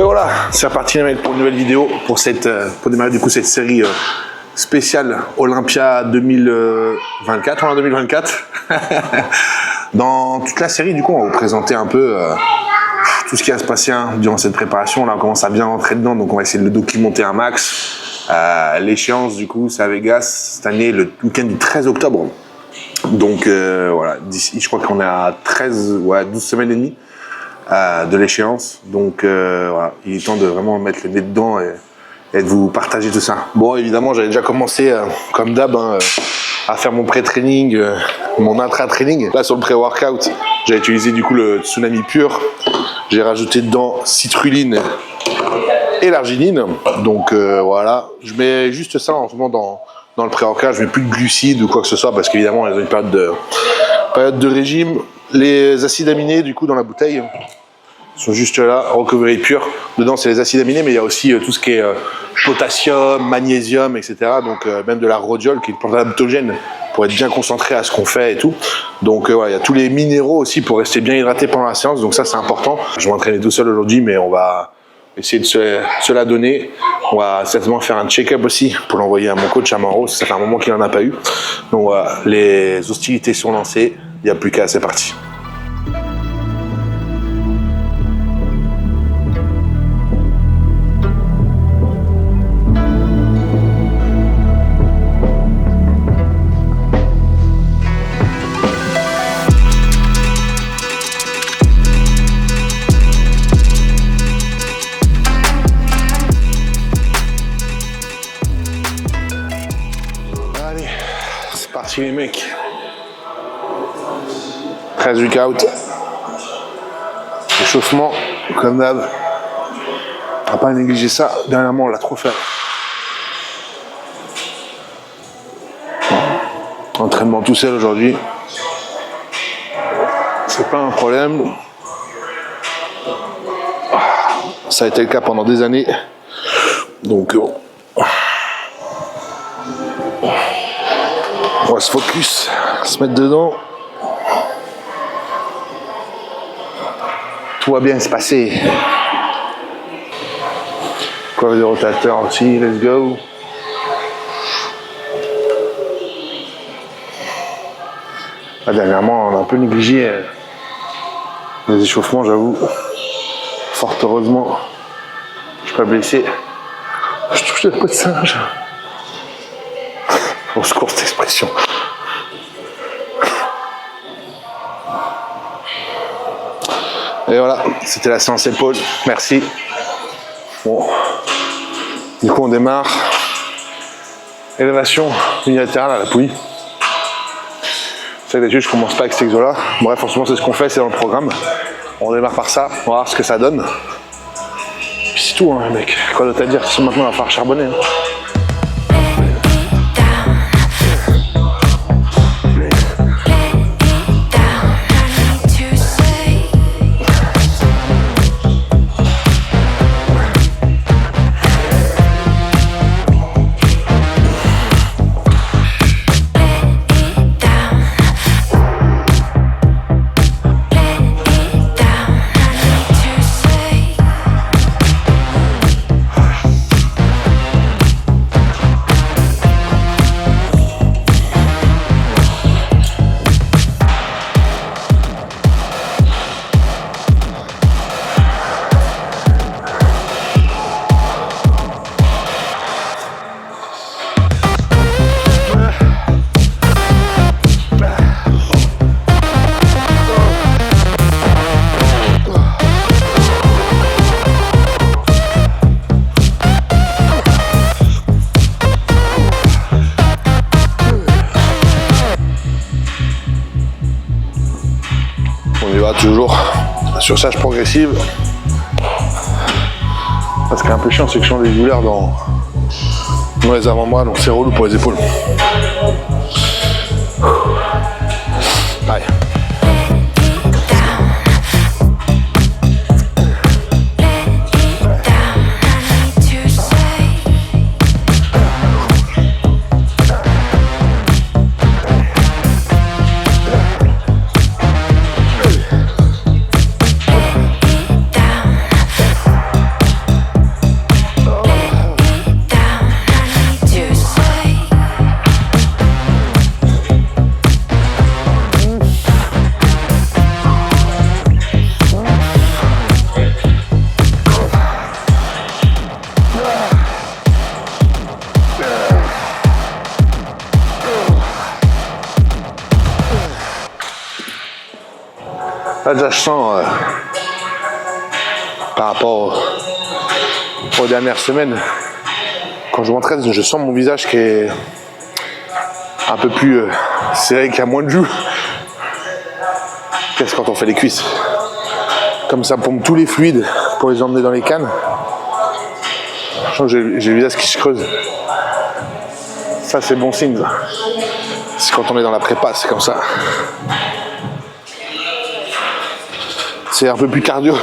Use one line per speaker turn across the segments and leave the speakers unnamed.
voilà, c'est reparti les mecs pour une nouvelle vidéo pour démarrer du coup cette série spéciale Olympia 2024. On est en 2024. Dans toute la série, du coup, on va vous présenter un peu tout ce qui va se passer durant cette préparation. Là, on commence à bien rentrer dedans, donc on va essayer de le documenter un max. L'échéance, du coup, c'est à Vegas cette année, le week-end du 13 octobre. Donc voilà, d'ici, je crois qu'on est à 12 semaines et demie de l'échéance. Donc voilà, il est temps de vraiment mettre le nez dedans et de vous partager tout ça. Bon, évidemment, j'avais déjà commencé, comme d'hab, à faire mon pré-training, mon intra-training. Là, sur le pré-workout, j'ai utilisé du coup le Tsunami Pure. J'ai rajouté dedans citrulline et l'arginine. Donc voilà, je mets juste ça en ce moment dans le pré-workout. Je mets plus de glucides ou quoi que ce soit parce qu'évidemment, on est dans une période de régime. Les acides aminés, du coup, dans la bouteille, sont juste là, Recovery Pure. Dedans, c'est les acides aminés, mais il y a aussi tout ce qui est potassium, magnésium, etc. Donc même de la rhodiol, qui est une plante adaptogène pour être bien concentré à ce qu'on fait et tout. Donc voilà, il y a tous les minéraux aussi pour rester bien hydraté pendant la séance. Donc ça, c'est important. Je vais m'entraîner tout seul aujourd'hui, mais on va essayer de se la donner. On va certainement faire un check-up aussi pour l'envoyer à mon coach à Manro. Ça fait un moment qu'il n'en a pas eu. Donc voilà, les hostilités sont lancées. Il n'y a plus qu'à, c'est parti. Allez, c'est parti les mecs. 13 week-out. Échauffement, comme d'hab. On va pas négliger ça. Dernièrement, on l'a trop fait. Entraînement tout seul aujourd'hui. C'est pas un problème. Ça a été le cas pendant des années. Donc, on va se focus, se mettre dedans. Tout va bien se passer. Coiffe de rotateur aussi, let's go. Là, dernièrement, on a un peu négligé les échauffements, j'avoue. Fort heureusement, je suis pas blessé. Je touche la peau de singe. Au secours, cette expression. Et voilà, c'était la séance épaule. Merci. Bon. Du coup, on démarre. Élévation unilatérale à la poulie. C'est que d'habitude, je commence pas avec cet exo-là. Bref, en ce moment, c'est ce qu'on fait, c'est dans le programme. On démarre par ça, on va voir ce que ça donne. Puis c'est tout, hein, mec. Quoi d'autre à dire? Maintenant, on va falloir charbonner. Hein. On y va toujours sur surcharge progressive. Parce qu'il est un peu chiant, c'est que je sens des douleurs dans les avant-bras, donc c'est relou pour les épaules. Allez. Là déjà je sens par rapport aux dernières semaines, quand je m'entraîne, je sens mon visage qui est un peu plus serré, qui a moins de jus. Qu'est-ce quand on fait les cuisses? Comme ça pompe tous les fluides pour les emmener dans les cannes. Je sens que j'ai le visage qui se creuse. Ça c'est bon signe. C'est quand on est dans la prépa, c'est comme ça. C'est un peu plus cardio.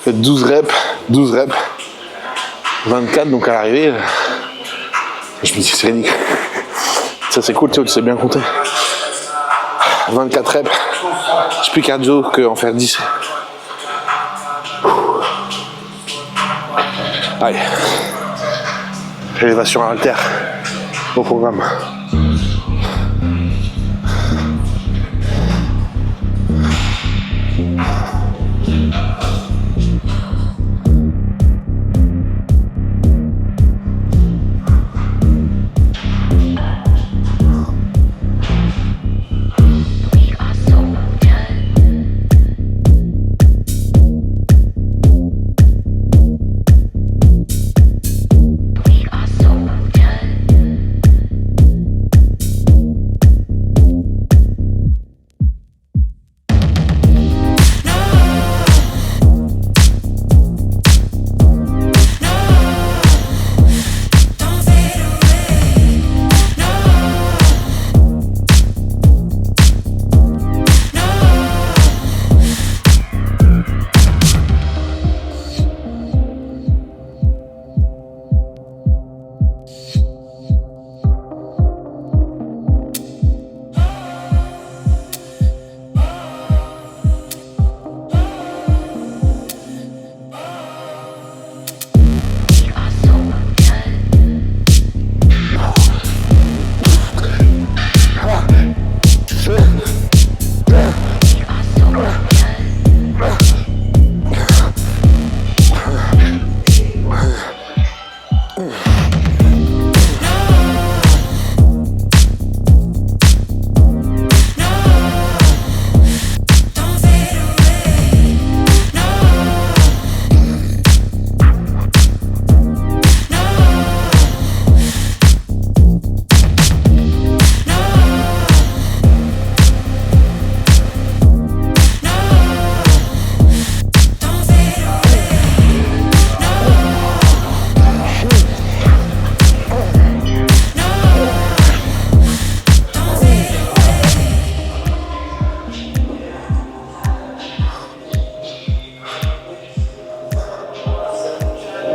Faites 12 reps, 24, donc à l'arrivée, je me dis c'est ridicule. Ça c'est cool, tu sais bien compter. 24 reps, c'est plus cardio qu'en faire 10. Allez, élévation à haltère au programme.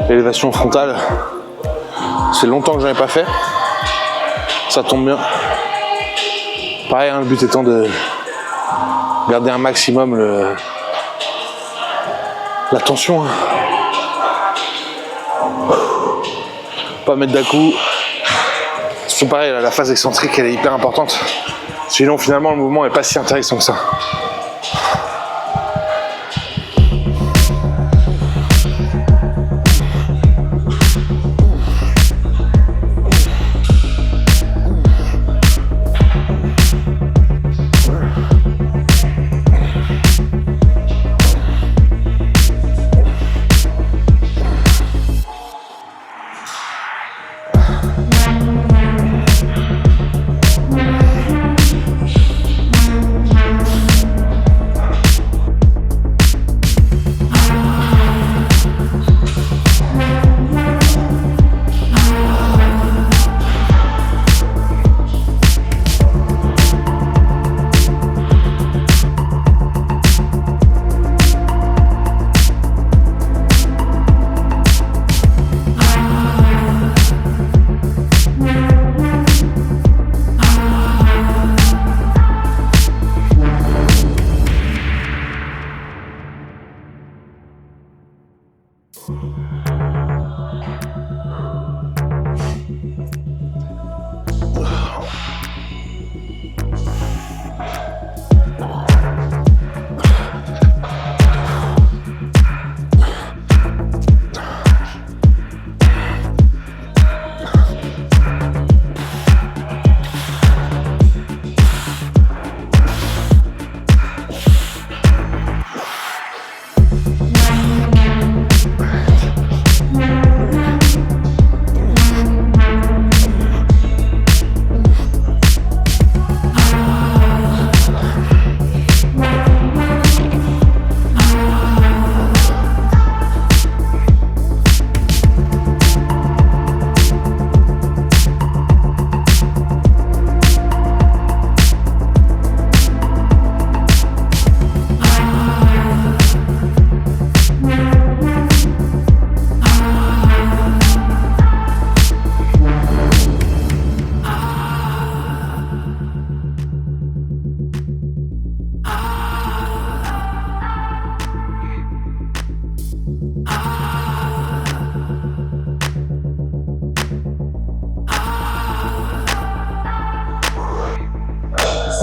Élévation frontale, c'est longtemps que j'en ai pas fait, ça tombe bien. Pareil, hein, le but étant de garder un maximum la tension. Pas mettre d'un coup. C'est pareil, la phase excentrique elle est hyper importante. Sinon finalement le mouvement est pas si intéressant que ça.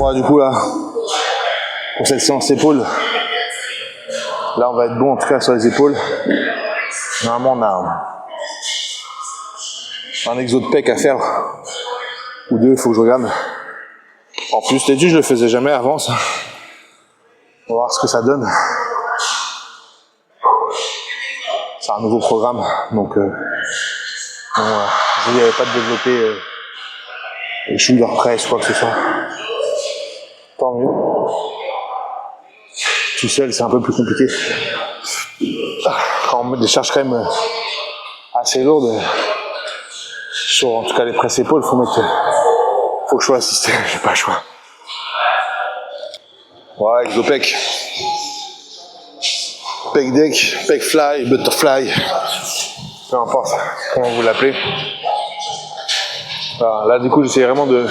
Ouais, du coup là, pour cette séance épaules, là on va être bon en tout cas sur les épaules. Normalement on a un exo de pec à faire, ou deux, il faut que je regarde. En plus, les deux, je le faisais jamais avant ça. On va voir ce que ça donne. C'est un nouveau programme, donc je n'avais pas de développer les shoulder press ou quoi que ce soit. Tant mieux. Tout seul, c'est un peu plus compliqué. Quand on met des charges quand même assez lourdes, sur en tout cas les presses épaules, faut que je sois assisté, j'ai pas le choix. Voilà, exo pec. Pec deck, pec fly, butterfly, peu importe comment vous l'appelez. Voilà, là du coup j'essaie vraiment de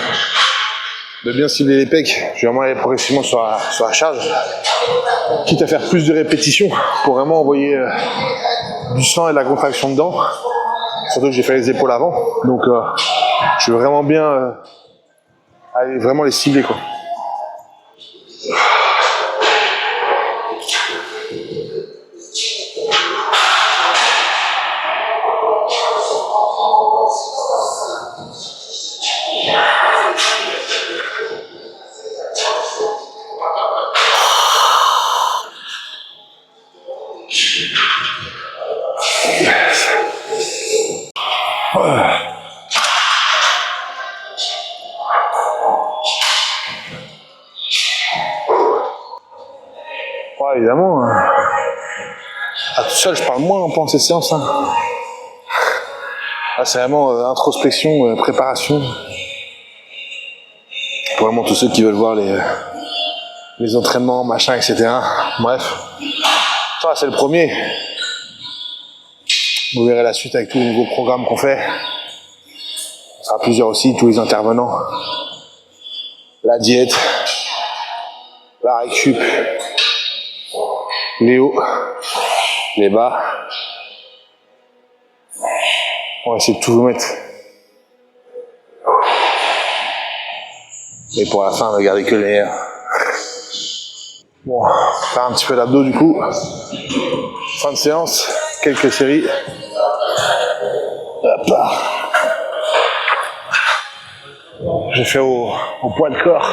bien cibler les pecs. Je vais vraiment aller progressivement sur la charge, quitte à faire plus de répétitions pour vraiment envoyer du sang et de la contraction dedans. Surtout que j'ai fait les épaules avant, donc je veux vraiment bien aller vraiment les cibler quoi. Ouais, évidemment, à tout seul, je parle moins pendant ces séances. Hein. Là, c'est vraiment introspection, préparation. Pour vraiment tous ceux qui veulent voir les entraînements, machin, etc. Bref, ça, c'est le premier. Vous verrez la suite avec tous les nouveaux programmes qu'on fait. Ça sera plusieurs aussi, tous les intervenants. La diète, la récup, les hauts, les bas. On va essayer de tout vous mettre. Et pour la fin, ne gardez que les airs. Bon, faire un petit peu d'abdos du coup. Fin de séance, quelques séries. Hop là. J'ai fait au poids de corps.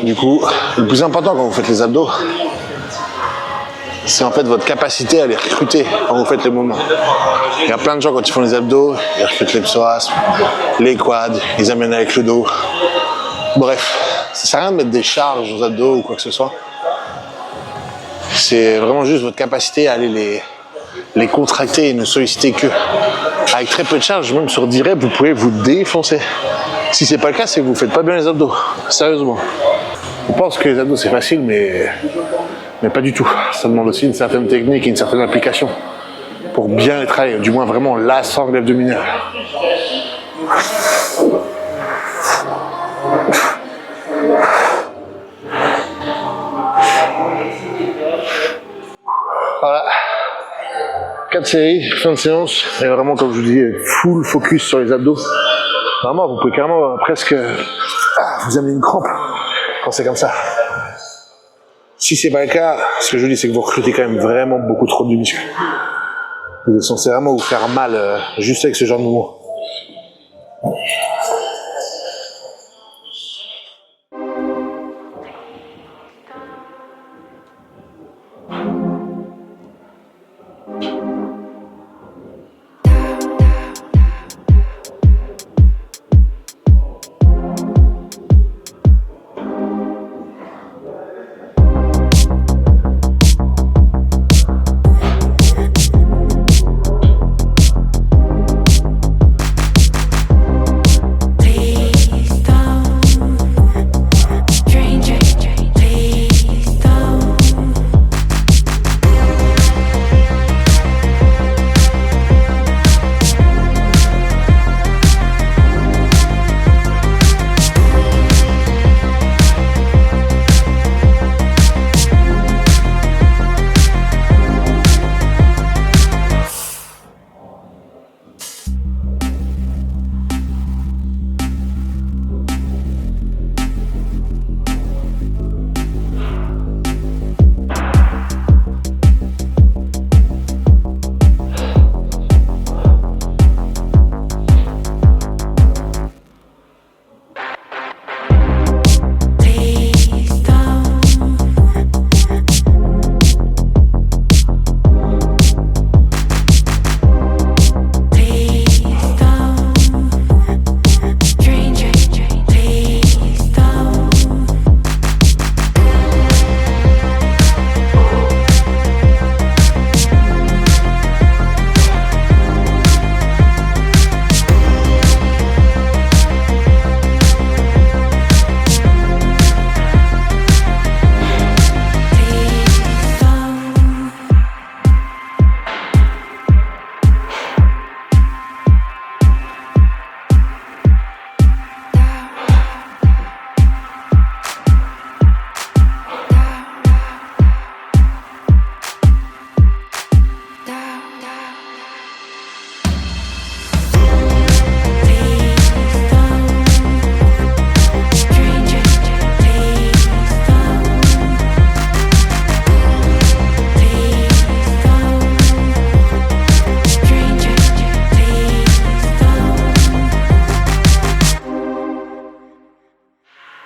Du coup, le plus important quand vous faites les abdos, c'est en fait votre capacité à les recruter quand vous faites les mouvements. Il y a plein de gens quand ils font les abdos, ils recrutent les psoas, les quads, ils amènent avec le dos. Bref, ça sert à rien de mettre des charges aux abdos ou quoi que ce soit. C'est vraiment juste votre capacité à aller les contracter et ne solliciter que. Avec très peu de charge, même sur 10 reps, vous pouvez vous défoncer. Si c'est pas le cas, c'est que vous faites pas bien les abdos. Sérieusement. On pense que les abdos c'est facile, mais pas du tout. Ça demande aussi une certaine technique et une certaine application pour bien les travailler, du moins vraiment la sangle abdominale. Voilà. 4 séries, fin de séance, et vraiment comme je vous dis, full focus sur les abdos. Vraiment, vous pouvez carrément presque vous amener une crampe quand c'est comme ça. Si c'est pas le cas, ce que je vous dis, c'est que vous recrutez quand même vraiment beaucoup trop du muscle. Vous êtes censé vraiment vous faire mal juste avec ce genre de mouvement.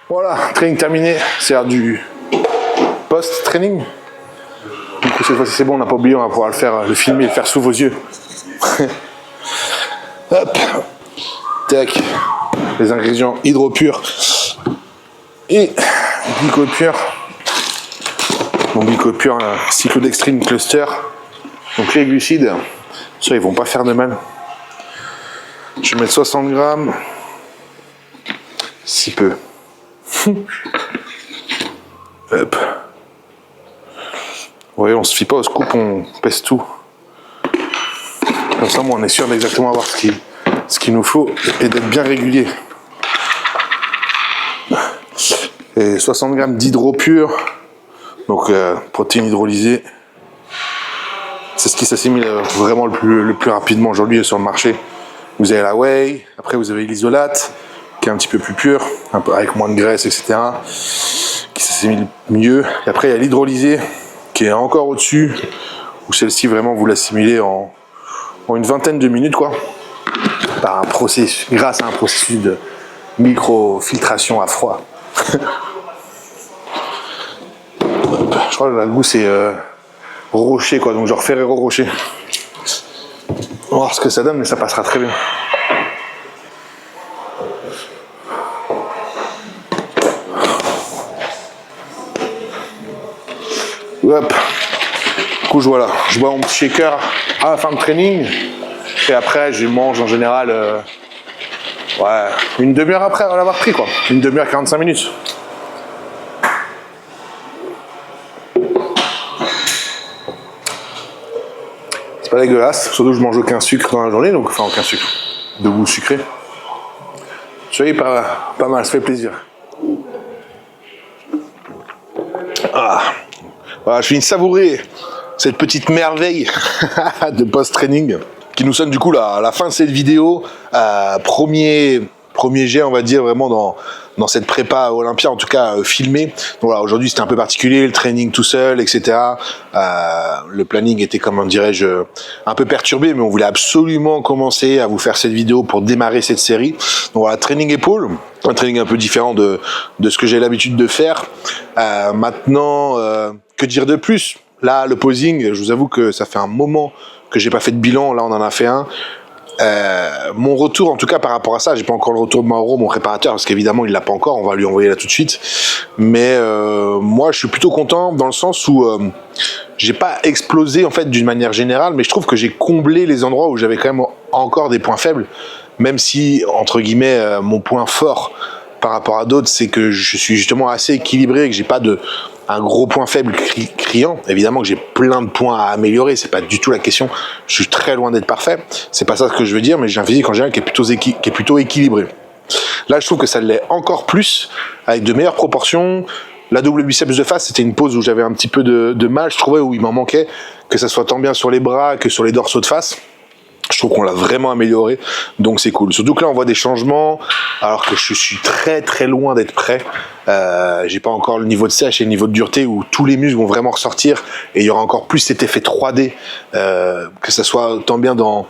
Voilà, training terminé, c'est du post-training. Du coup, cette fois-ci, c'est bon, on n'a pas oublié, on va pouvoir le filmer et le faire sous vos yeux. Hop, tac, les ingrédients hydropurs et glycopure. Mon glycopure, cyclodextrine cluster. Donc les glucides, ça ils vont pas faire de mal. Je vais mettre 60 grammes, si peu. Hop. Vous voyez, on se fie pas au scoop, on pèse tout. Comme ça, on est sûr d'exactement avoir ce qu'il nous faut et d'être bien régulier. Et 60 grammes d'hydropure, donc protéines hydrolysées. C'est ce qui s'assimile vraiment le plus rapidement aujourd'hui sur le marché. Vous avez la whey, après vous avez l'isolate, qui est un petit peu plus pur, un peu avec moins de graisse, etc. Qui s'assimile mieux. Et après il y a l'hydrolysée, qui est encore au-dessus, où celle-ci vraiment vous l'assimilez en une vingtaine de minutes, quoi. Par un processus, grâce à un processus de microfiltration à froid. Je crois que le goût c'est Rocher, quoi, donc genre Ferrero Rocher. On va voir ce que ça donne, mais ça passera très bien. Hop. Du coup, je bois mon petit shaker à la fin de training. Et après, je mange en général une demi-heure après l'avoir pris, quoi. Une demi-heure, 45 minutes. C'est pas dégueulasse, surtout que je mange aucun sucre dans la journée, donc enfin aucun sucre de goût sucré. Je sais, pas mal, ça fait plaisir. Ah, voilà, je finis de savourer cette petite merveille de post-training qui nous sonne du coup la fin de cette vidéo. Premier jet, on va dire, vraiment dans cette prépa Olympia, en tout cas filmé. Donc voilà, aujourd'hui c'était un peu particulier, le training tout seul, etc. Le planning était, comment dirais-je, un peu perturbé, mais on voulait absolument commencer à vous faire cette vidéo pour démarrer cette série. Donc voilà, training épaule, un training un peu différent de ce que j'ai l'habitude de faire. Maintenant, que dire de plus? Là, le posing, je vous avoue que ça fait un moment que j'ai pas fait de bilan. Là, on en a fait un. Mon retour, en tout cas par rapport à ça, j'ai pas encore le retour de Mauro, mon préparateur, parce qu'évidemment il l'a pas encore, on va lui envoyer là tout de suite. Mais moi je suis plutôt content dans le sens où j'ai pas explosé en fait d'une manière générale, mais je trouve que j'ai comblé les endroits où j'avais quand même encore des points faibles, même si entre guillemets mon point fort par rapport à d'autres, c'est que je suis justement assez équilibré et que j'ai pas un gros point faible criant. Évidemment que j'ai plein de points à améliorer, c'est pas du tout la question. Je suis très loin d'être parfait. C'est pas ça que je veux dire, mais j'ai un physique en général qui est plutôt équilibré. Là, je trouve que ça l'est encore plus, avec de meilleures proportions. La double biceps de face, c'était une pose où j'avais un petit peu de mal, je trouvais, où il m'en manquait, que ça soit tant bien sur les bras que sur les dorsaux de face. Je trouve qu'on l'a vraiment amélioré, donc c'est cool. Surtout que là, on voit des changements, alors que je suis très très loin d'être prêt. J'ai pas encore le niveau de sèche et le niveau de dureté où tous les muscles vont vraiment ressortir et il y aura encore plus cet effet 3D, que ça soit tant bien dans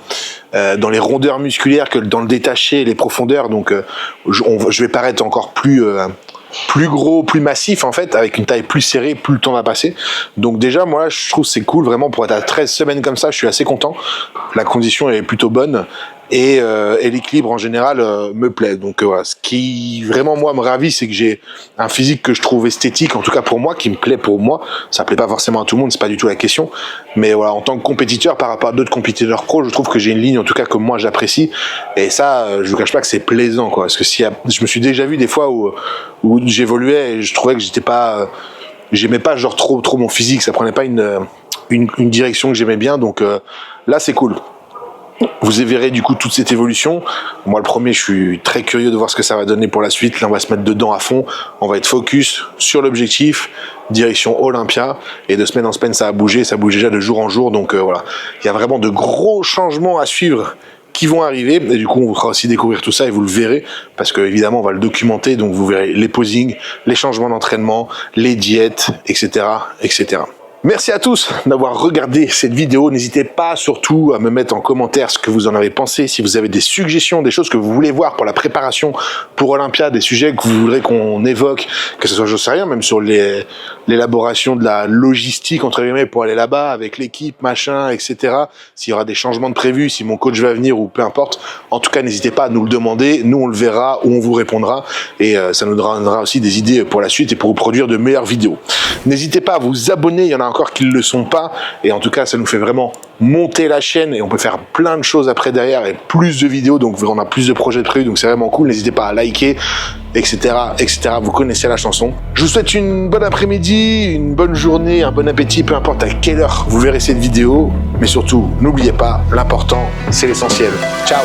les rondeurs musculaires que dans le détaché et les profondeurs. Donc je vais paraître encore plus gros, plus massif en fait, avec une taille plus serrée, plus le temps va passer. Donc déjà, moi je trouve que c'est cool vraiment pour être à 13 semaines comme ça, je suis assez content. La condition est plutôt bonne et l'équilibre en général me plaît. Donc voilà, ce qui vraiment moi me ravit, c'est que j'ai un physique que je trouve esthétique, en tout cas pour moi, qui me plaît pour moi. Ça plaît pas forcément à tout le monde, c'est pas du tout la question. Mais voilà, en tant que compétiteur par rapport à d'autres compétiteurs pro, je trouve que j'ai une ligne en tout cas que moi j'apprécie. Et ça, je vous cache pas que c'est plaisant, quoi. Parce que je me suis déjà vu des fois où j'évoluais et je trouvais que j'aimais pas genre trop mon physique, ça prenait pas une direction que j'aimais bien. Donc là c'est cool. Vous verrez du coup toute cette évolution. Moi le premier, je suis très curieux de voir ce que ça va donner pour la suite. Là on va se mettre dedans à fond, on va être focus sur l'objectif, direction Olympia, et de semaine en semaine ça bouge déjà de jour en jour. Donc voilà, il y a vraiment de gros changements à suivre qui vont arriver, et du coup on vous fera aussi découvrir tout ça et vous le verrez, parce que évidemment on va le documenter, donc vous verrez les posings, les changements d'entraînement, les diètes, etc., etc. Merci à tous d'avoir regardé cette vidéo. N'hésitez pas surtout à me mettre en commentaire ce que vous en avez pensé. Si vous avez des suggestions, des choses que vous voulez voir pour la préparation pour Olympia, des sujets que vous voudrez qu'on évoque, que ce soit, je sais rien, même sur l'élaboration de la logistique, entre guillemets, pour aller là-bas, avec l'équipe, machin, etc. S'il y aura des changements de prévus, si mon coach va venir ou peu importe. En tout cas, n'hésitez pas à nous le demander. Nous, on le verra ou on vous répondra. Et ça nous donnera aussi des idées pour la suite et pour vous produire de meilleures vidéos. N'hésitez pas à vous abonner. Il y en a encore qui ne le sont pas. Et en tout cas, ça nous fait vraiment monter la chaîne et on peut faire plein de choses après derrière et plus de vidéos. Donc, on a plus de projets prévus. Donc, c'est vraiment cool. N'hésitez pas à liker, etc., etc. Vous connaissez la chanson. Je vous souhaite une bonne après-midi, une bonne journée, un bon appétit, peu importe à quelle heure vous verrez cette vidéo. Mais surtout, n'oubliez pas, l'important, c'est l'essentiel. Ciao!